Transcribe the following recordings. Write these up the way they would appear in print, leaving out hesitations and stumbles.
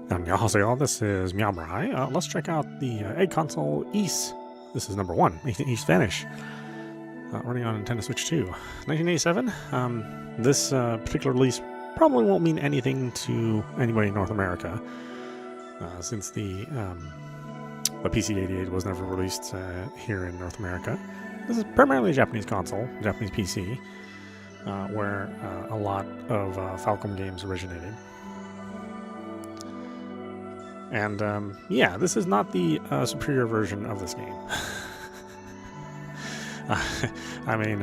Annyeonghaseyo, this is meowmurai. Let's check out the EGGCONSOLE Ys. This is number 1, Ys Vanish. Running on Nintendo Switch 2. 1987. This particular release probably won't mean anything to anybody in North America, since the PC-88 was never released here in North America. This is primarily a Japanese console, Japanese PC, where a lot of Falcom games originated. And yeah, this is not the superior version of this game. I mean,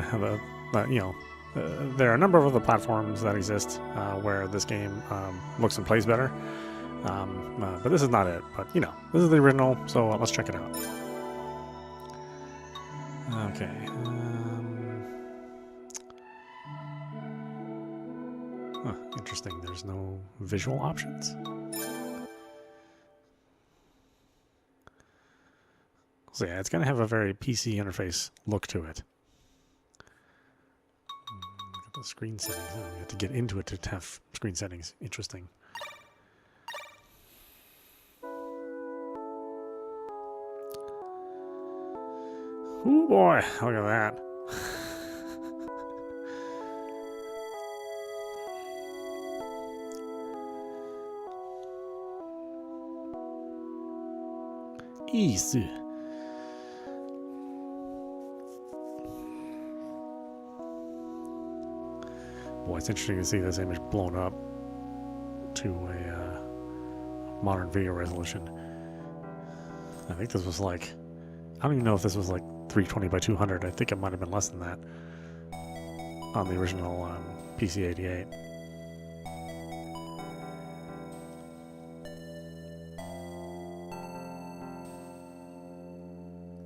there are a number of other platforms that exist where this game looks and plays better, but this is not it. But you know, this is the original, so let's check it out. Okay. Interesting. There's no visual options. So yeah, it's going to have a very PC interface look to it. Look at the screen settings. Oh, you have to get into it to have screen settings. Interesting. Ooh boy, look at that. Easy. Boy, it's interesting to see this image blown up to a modern video resolution. I think this was like, I don't even know if this was like 320 by 200. I think it might have been less than that on the original PC-88.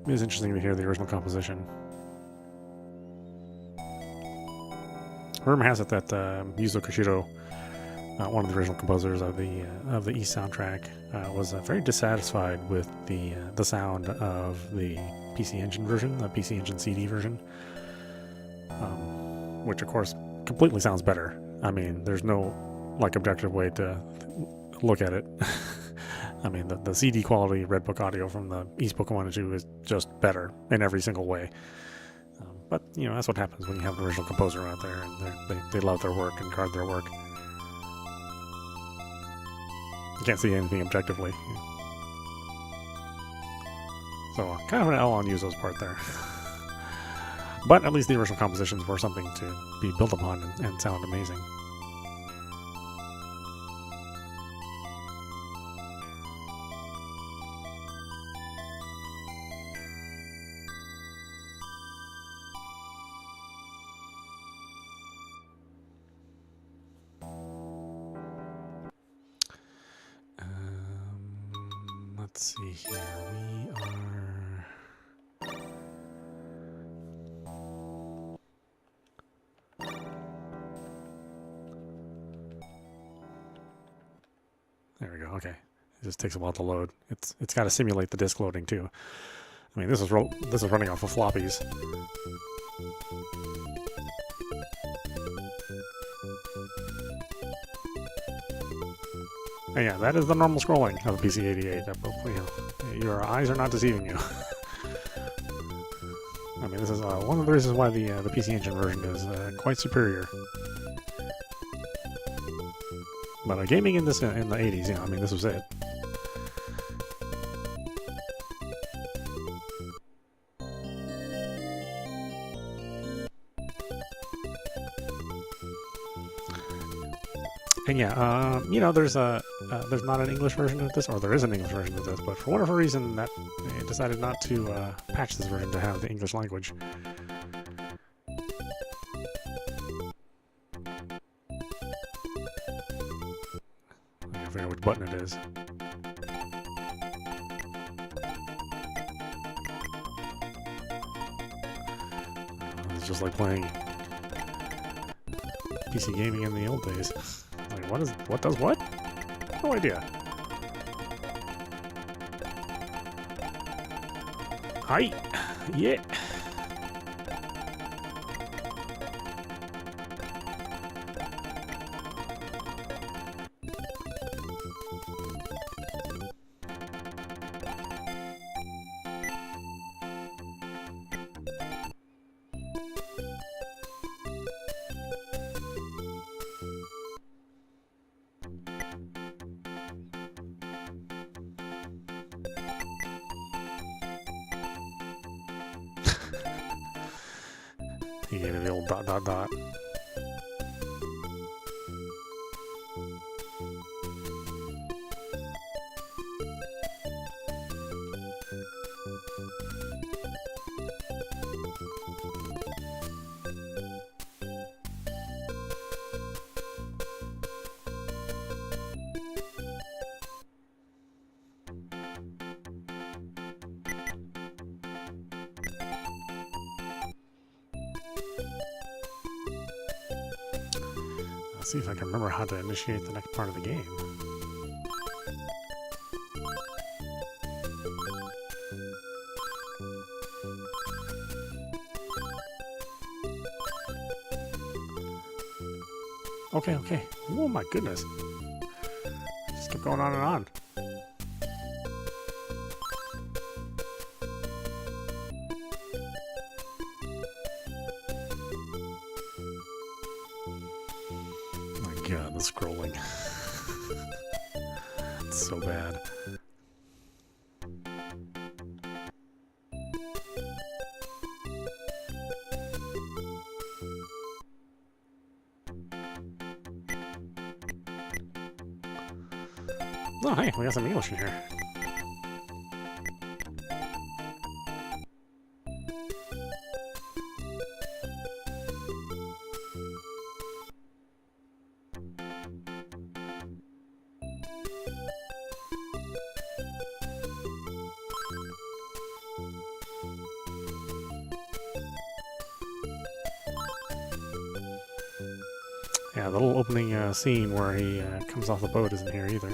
It is interesting to hear the original composition. Rumor has it that Yuzo Koshiro, one of the original composers of the Ys soundtrack, was very dissatisfied with the sound of the PC Engine version, the PC Engine CD version, which of course completely sounds better. I mean, there's no like objective way to look at it. I mean, the CD quality Red Book audio from the Ys Pokemon 2 is just better in every single way. But, you know, that's what happens when you have an original composer out there and they love their work and guard their work. You can't see anything objectively. So, kind of an L on Yuzo's part there. But at least the original compositions were something to be built upon and sound amazing. Let's see here. We are... There we go. Okay. It just takes a while to load. It's got to simulate the disk loading too. I mean, this is running off of floppies. And yeah, that is the normal scrolling of a PC-88. Your eyes are not deceiving you. I mean, this is one of the reasons why the PC Engine version is quite superior. But gaming in the 80s, you know, I mean, this was it. And yeah, you know, there's not an English version of this, or there is an English version of this, but for whatever reason, that they decided not to patch this version to have the English language. I forget which button it is. It's just like playing PC gaming in the old days. Like, what does what? No idea. Hi! Yeah! He gave it the old dot dot dot. Let's see if I can remember how to initiate the next part of the game. Okay, okay. Oh my goodness. Just keep going on and on. God, the scrolling. It's so bad. Oh, hey, we got some English in here. Yeah, the little opening scene where he comes off the boat isn't here either.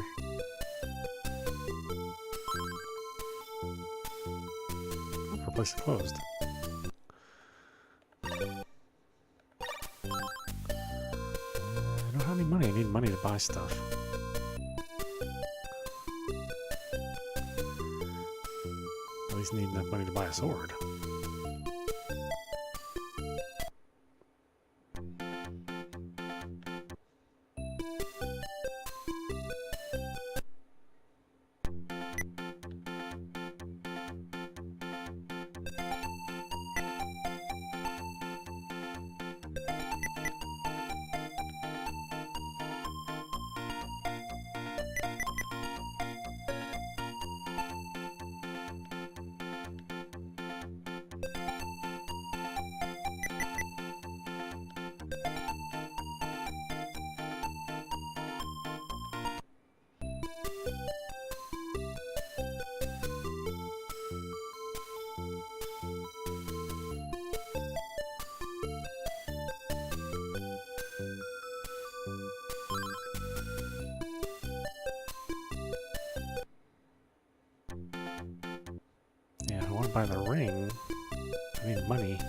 Oh, our place is closed. I don't have any money. I need money to buy stuff. At least need enough money to buy a sword. Yeah, I want to buy the ring. I need money.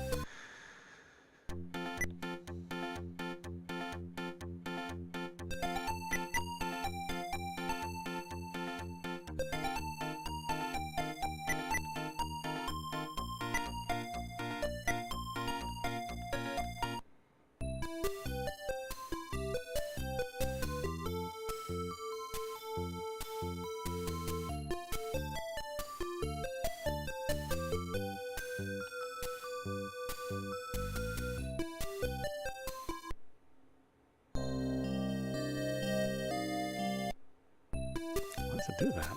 Why does it do that?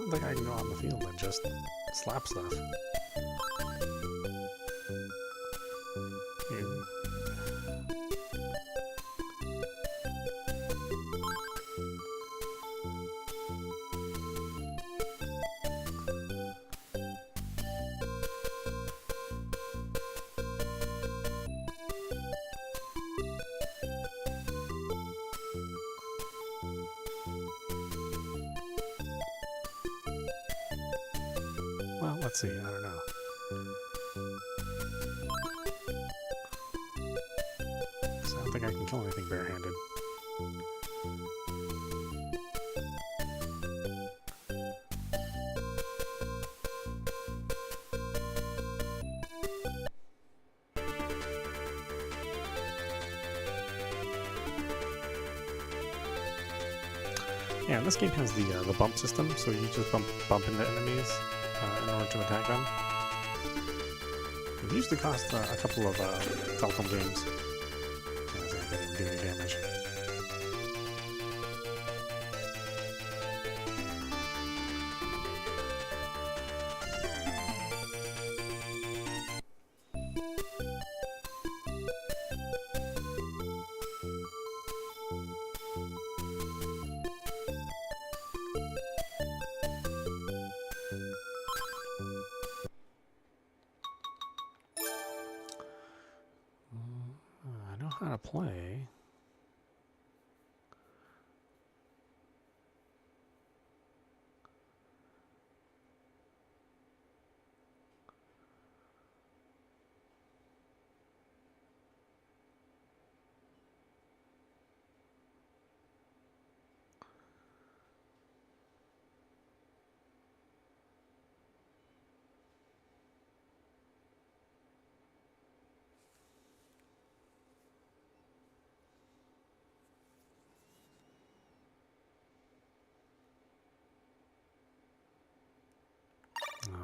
don't think I can go out in the field and just slap stuff. Well, let's see, I don't know. So I don't think I can kill anything barehanded. Yeah, this game has the bump system, so you just bump into enemies in order to attack them. It usually costs a couple of Falcom games. They didn't do any damage. I know how to play.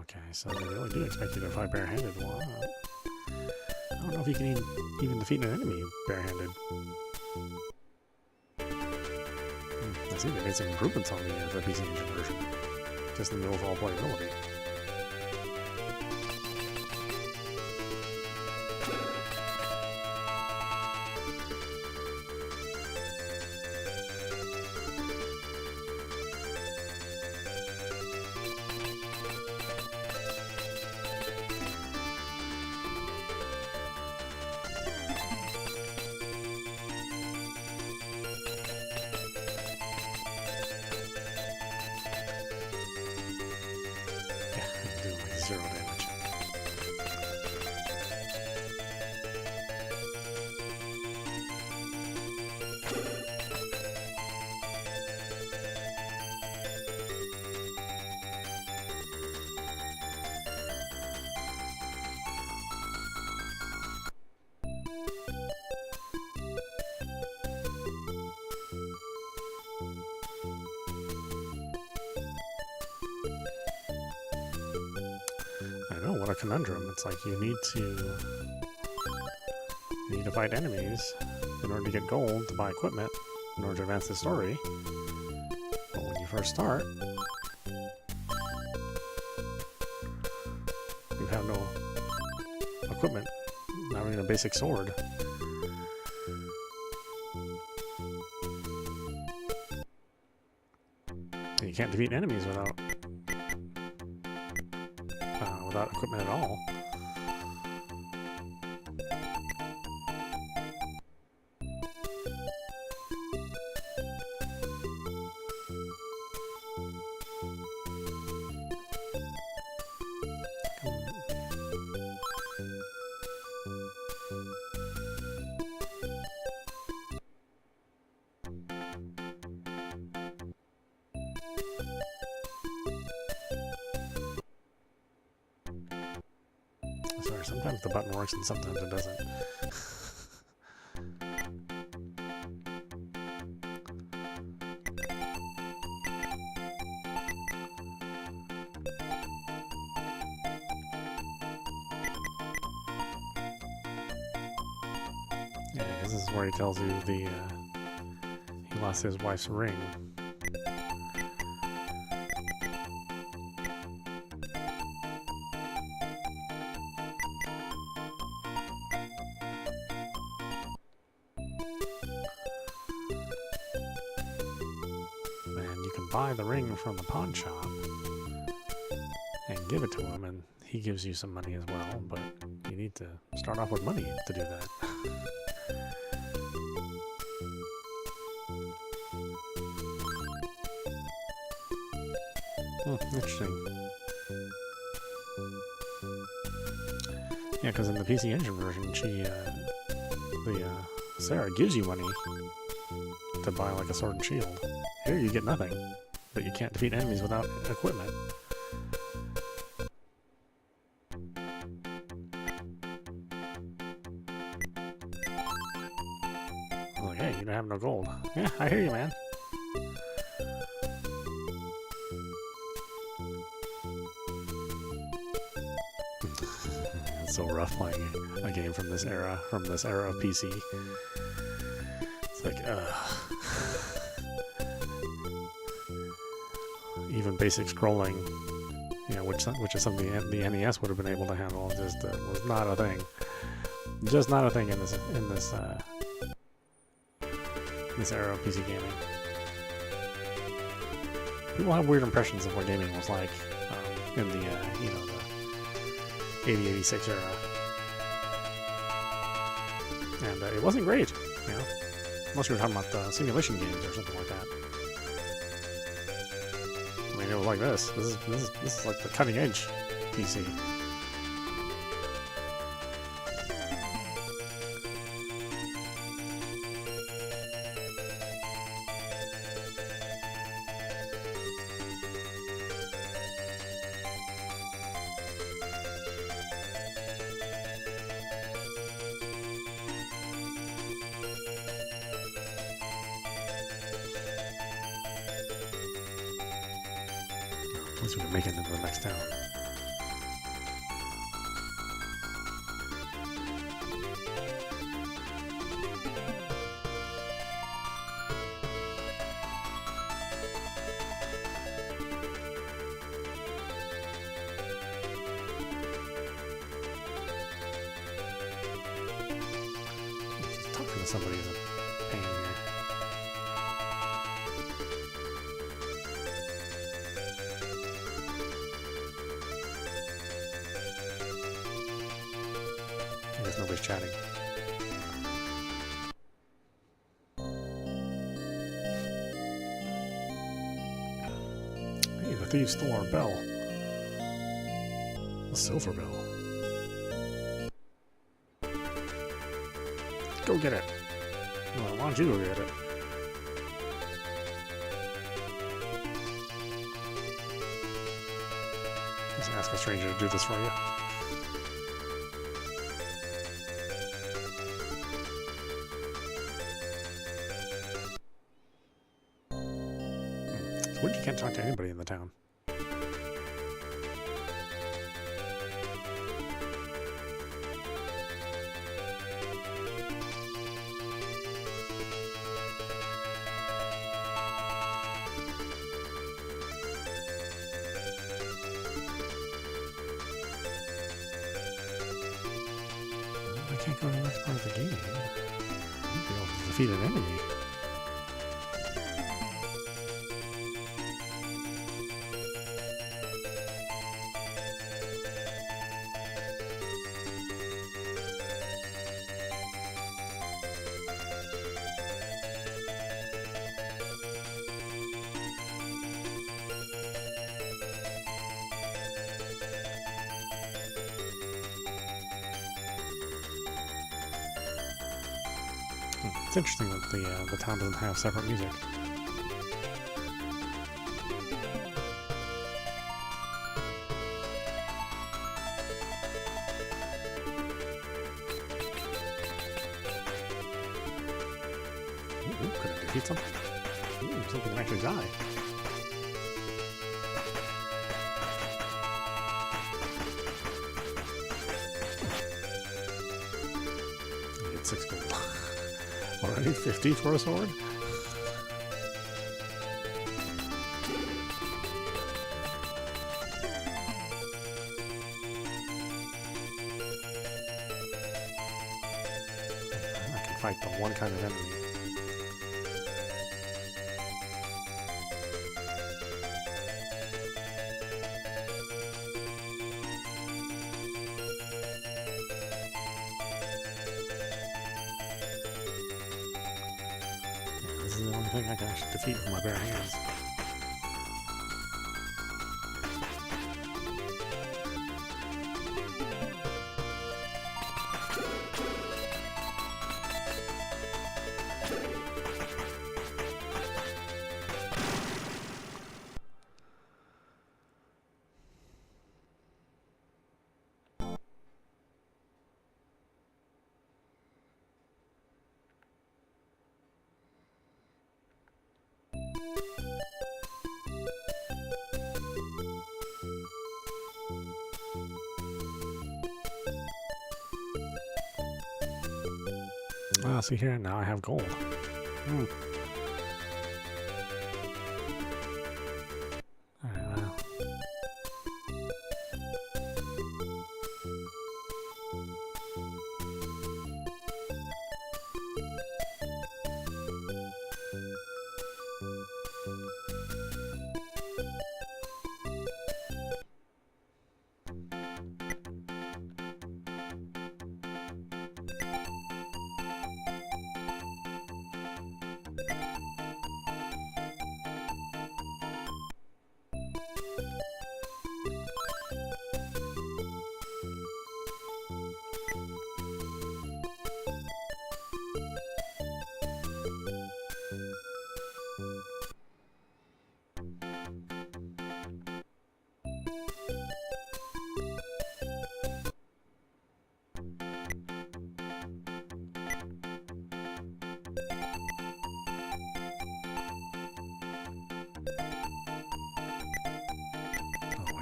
Okay, so they really do expect you to fight barehanded. Well, I don't know if you can even defeat an enemy barehanded. I see they made some improvements on the PC Engine version, just in the overall playability. Zero damage. What a conundrum. It's like you need to fight enemies in order to get gold to buy equipment in order to advance the story. But when you first start, you have no equipment, not even a basic sword. And you can't defeat enemies without equipment at all. Sorry, sometimes the button works and sometimes it doesn't. Yeah, because this is where he tells you he lost his wife's ring. buy the ring from the pawn shop and give it to him, and he gives you some money as well, but you need to start off with money to do that. Interesting. Yeah, because in the PC Engine version, Sarah gives you money to buy like a sword and shield. Here you get nothing, but you can't defeat enemies without equipment. I was like, hey, you don't have no gold. Yeah, I hear you, man. It's so rough playing a game from this era of PC. It's like, even basic scrolling, you know, which is something the NES would have been able to handle, just was not a thing. Just not a thing in this era of PC gaming. People have weird impressions of what gaming was like in the you know, the 8086 era, and it wasn't great, you know, unless you were talking about simulation games or something like that. I mean, it was like this. This is like the cutting edge PC. At least we can make it into the next town. Just talking to somebody is a pain here. I guess nobody's chatting. Hey, the thieves stole our bell. A silver bell. Go get it. Well, why don't you go get it? Just ask a stranger to do this for you. Weird, you can't talk to anybody in the town. I can't go to the next part of the game. I might be able to defeat an enemy. It's interesting that the town doesn't have separate music. Ooh, could I defeat something? Ooh, something can actually die. I get 6 gold. What, I need 50 for a sword? I can fight the one kind of enemy. thing I can actually defeat with my bare hands. Ah, see here, now I have gold. Hmm. Alright, well.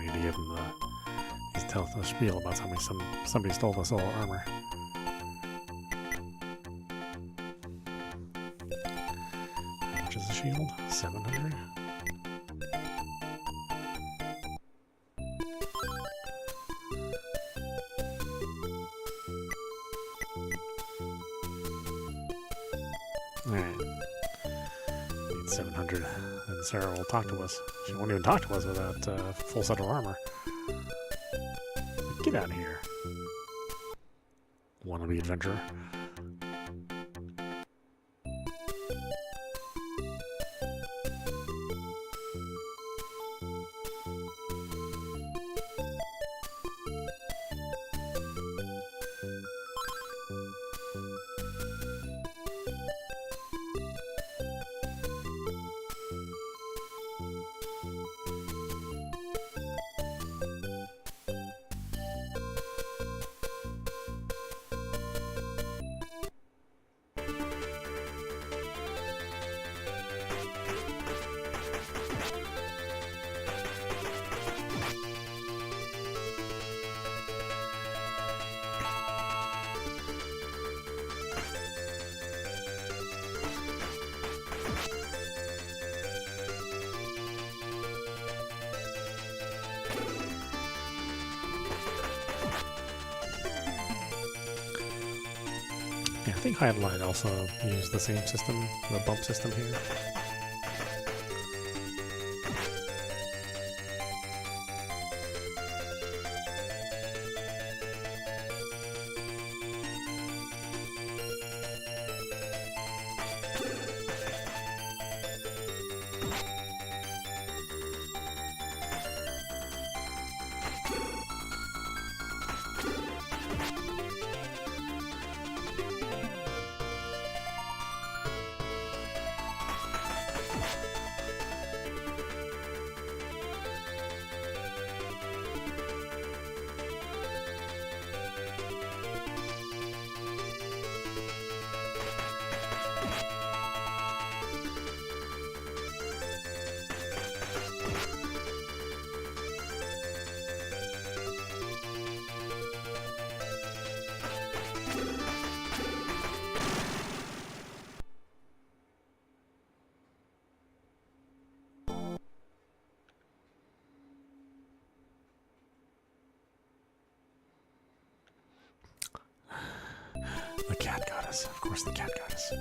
To give him he's telling the spiel about somebody stole the soul armor. How much is the shield? 700. Alright. Need 700. And Sarah will talk to us. She won't even talk to us without full set of armor. Get out of here. Wannabe adventurer. Yeah, I think Hide and Light also use the same system, the bump system here. The cat goddess. Of course the cat goddess.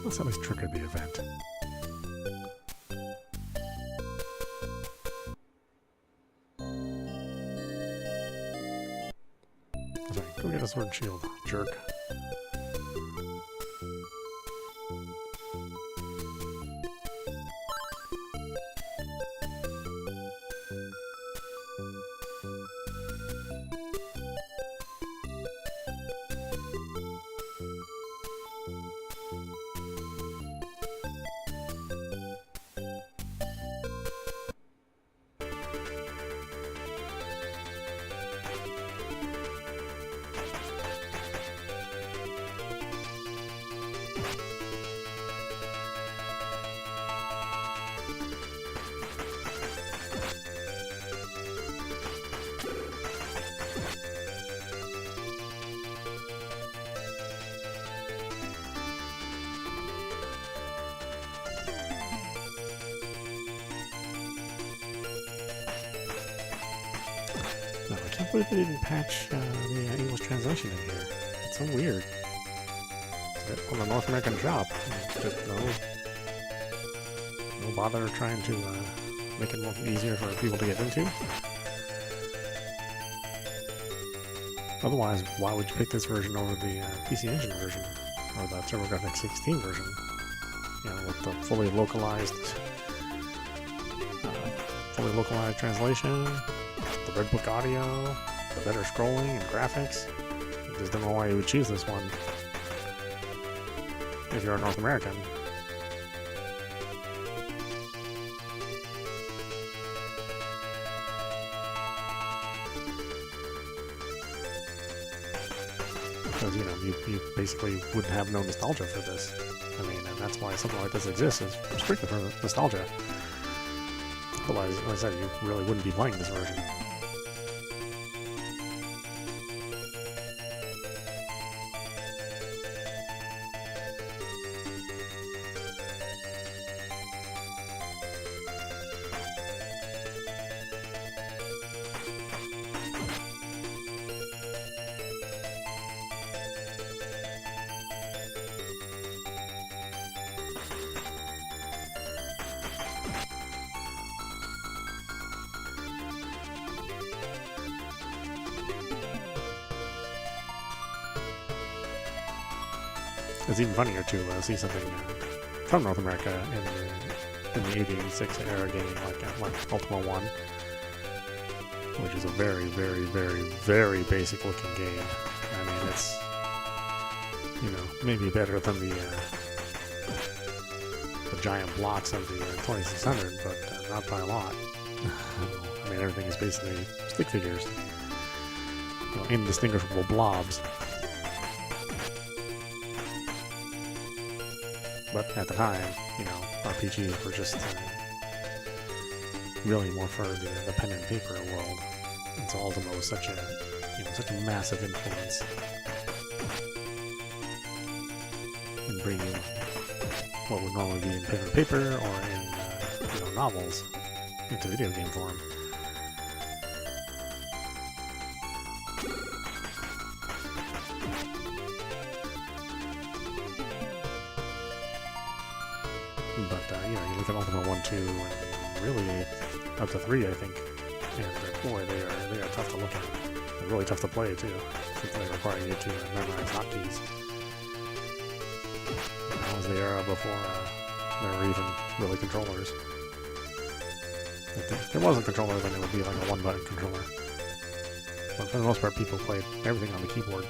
Let's at least trigger the event. Sorry, go get a sword and shield, jerk. No, I can't believe they didn't patch the English translation in here. It's so weird. On the North American shop, just no bother trying to make it more easier for people to get into. Otherwise, why would you pick this version over the PC Engine version or the TurboGrafx 16 version? You know, with the fully localized translation, the Red Book audio, the better scrolling and graphics. I just don't know why you would choose this one if you're a North American. Because, you know, you basically wouldn't have no nostalgia for this. I mean, and that's why something like this exists, is strictly for nostalgia. Otherwise, like I said, you really wouldn't be playing this version. It's even funnier to see something from North America in the 86 era gaming, like Ultima 1, which is a very, very, very, very basic looking game. I mean, it's, you know, maybe better than the giant blocks of the 2600, but not by a lot. I mean, everything is basically stick figures, you know, indistinguishable blobs. But at the time, you know, RPGs were just really more for the pen and paper world. And so Ultima was such a massive influence in bringing what would normally be in pen and paper or in novels into video game form. But, you know, you look at Ultima 1, 2, and really up to 3, I think, and boy, they are tough to look at. They're really tough to play, too, since they require you to memorize hotkeys. That was the era before there were even really controllers. If there was a controller, then it would be like a one-button controller. But for the most part, people played everything on the keyboard.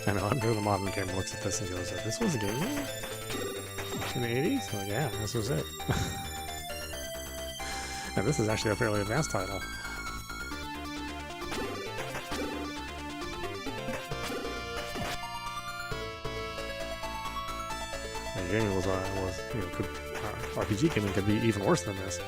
I know, I'm sure the modern gamer looks at this and goes, this was a game in the 80s? Well, yeah, this was it. And this is actually a fairly advanced title. And gaming was you know, RPG gaming could be even worse than this.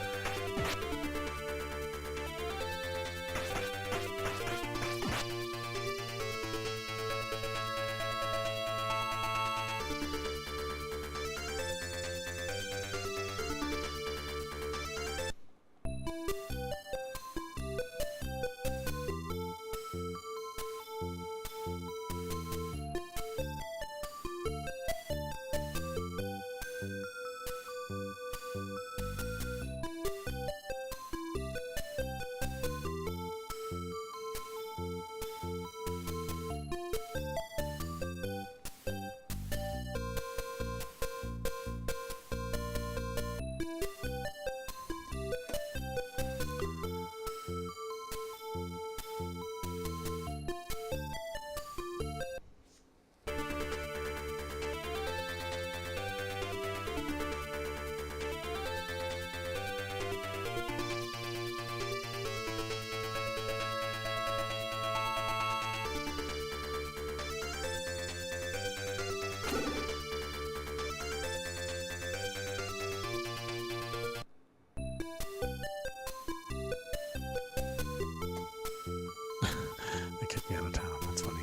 Kicked me out of town, that's funny.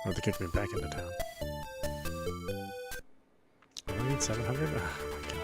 Or they kicked me back into town. I need 700? Oh my god.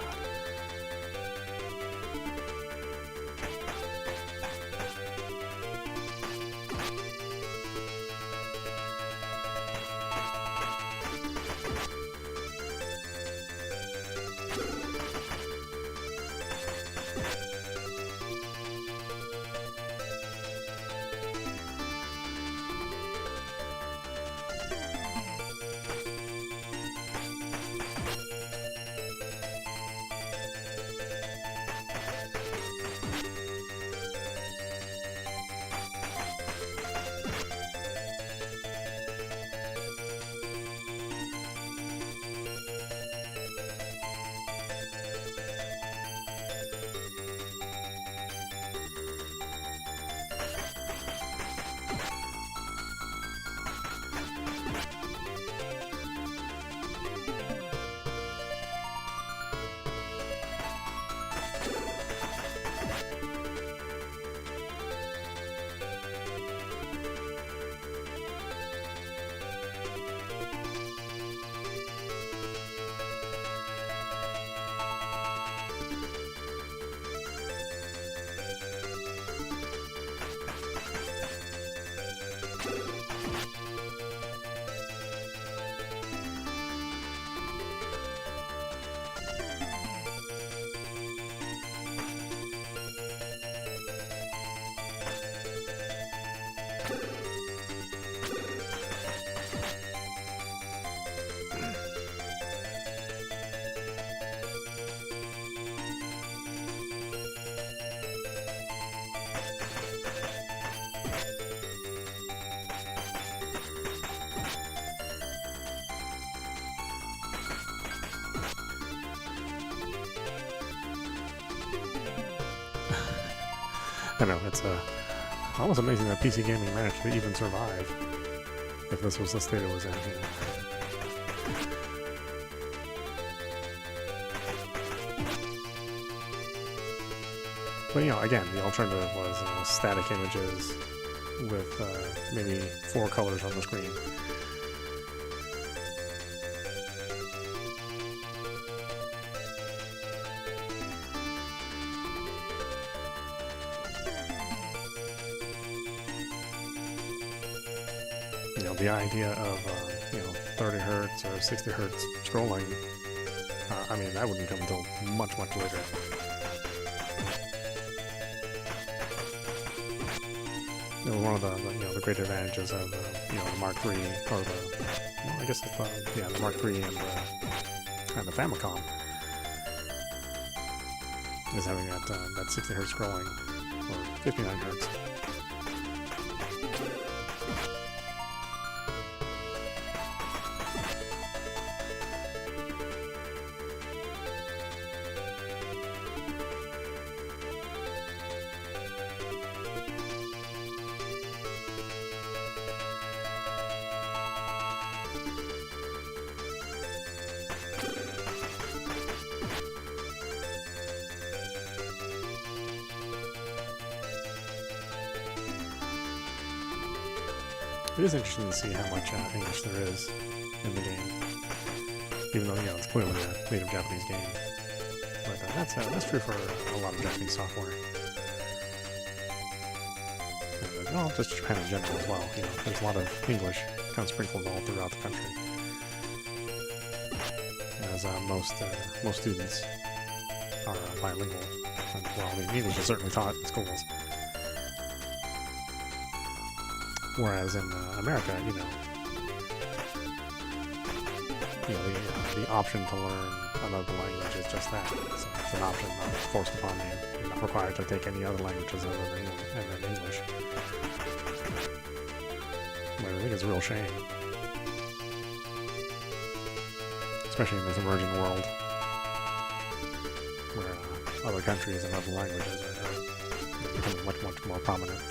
I know, it's almost amazing that PC gaming managed to even survive if this was the state it was in. You know. But you know, again, the alternative was static images with maybe 4 colors on the screen. You know, the idea of, you know, 30 hertz or 60 hertz scrolling, I mean, that wouldn't come until much, much later. It was one of the, you know, the great advantages of, you know, the Mark III, or the, well, I guess it's the, yeah, the Mark III and the Famicom, is having that 60 hertz scrolling, or 59 hertz. it is interesting to see how much English there is in the game, even though it's clearly a native Japanese game. But that's true for a lot of Japanese software. Well, just Japan in general as well. There's a lot of English kind of sprinkled all throughout the country, as most students are bilingual. And, well, I mean, English is certainly taught in schools. Whereas in America, the option to learn another language is just that. It's an option, not forced upon you. You're not required to take any other languages other than English. But I think it's a real shame, especially in this emerging world, where other countries and other languages are becoming much, much more prominent.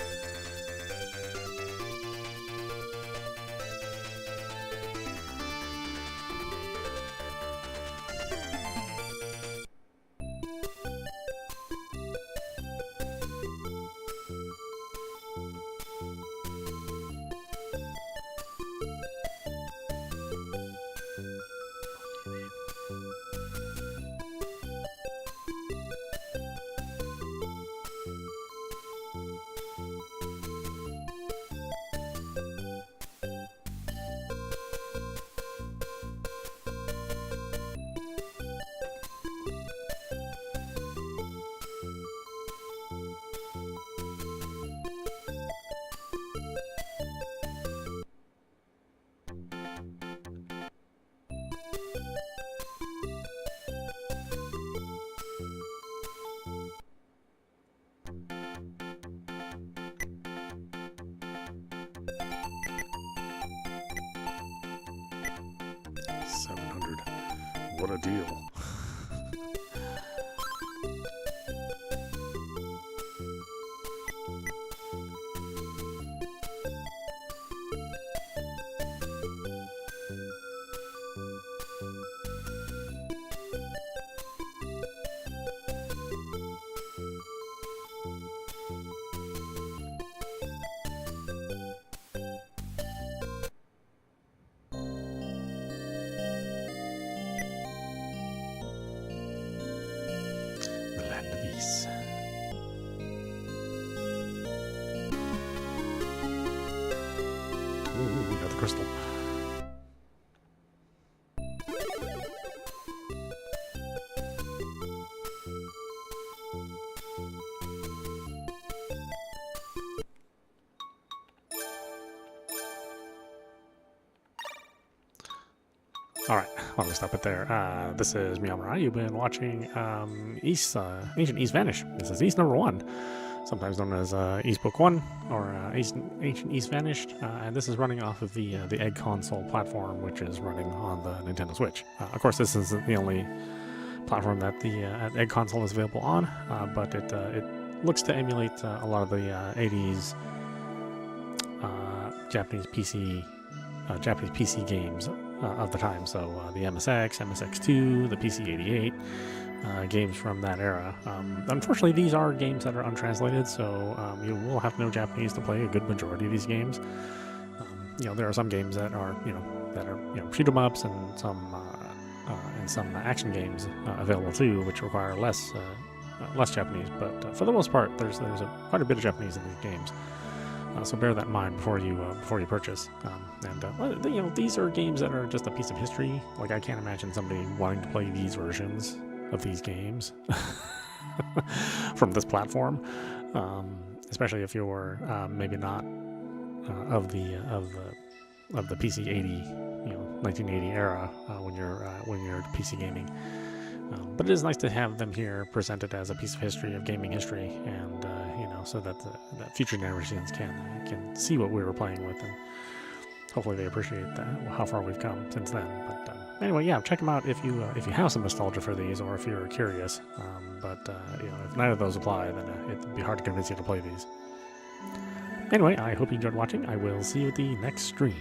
What a deal. Ooh, we got the crystal. Alright, I'm going to stop it there. This is meowmurai. You've been watching Ancient Ys Vanish. This is Ys number 1, sometimes known as Ys Book 1 or Ancient Ys Vanished. And this is running off of the Egg Console platform, which is running on the Nintendo Switch. Of course, this isn't the only platform that the Egg Console is available on, but it looks to emulate a lot of the 80s Japanese PC games of the time, so the MSX, MSX2, the PC-88, games from that era. Unfortunately, these are games that are untranslated, so you will have to know Japanese to play a good majority of these games. There are some games that are, shoot 'em ups, and some action games available too, which require less Japanese. But for the most part, there's quite a bit of Japanese in these games. So bear that in mind before you purchase. These are games that are just a piece of history. Like, I can't imagine somebody wanting to play these versions of these games from this platform, especially if you're maybe not of the PC-80, 1980 era when you're PC gaming. But it is nice to have them here presented as a piece of history, of gaming history, and so that future generations can see what we were playing with, and hopefully they appreciate how far we've come since then. But anyway, yeah, check them out if you have some nostalgia for these, or if you're curious. If neither of those apply, then it'd be hard to convince you to play these. Anyway, I hope you enjoyed watching. I will see you at the next stream.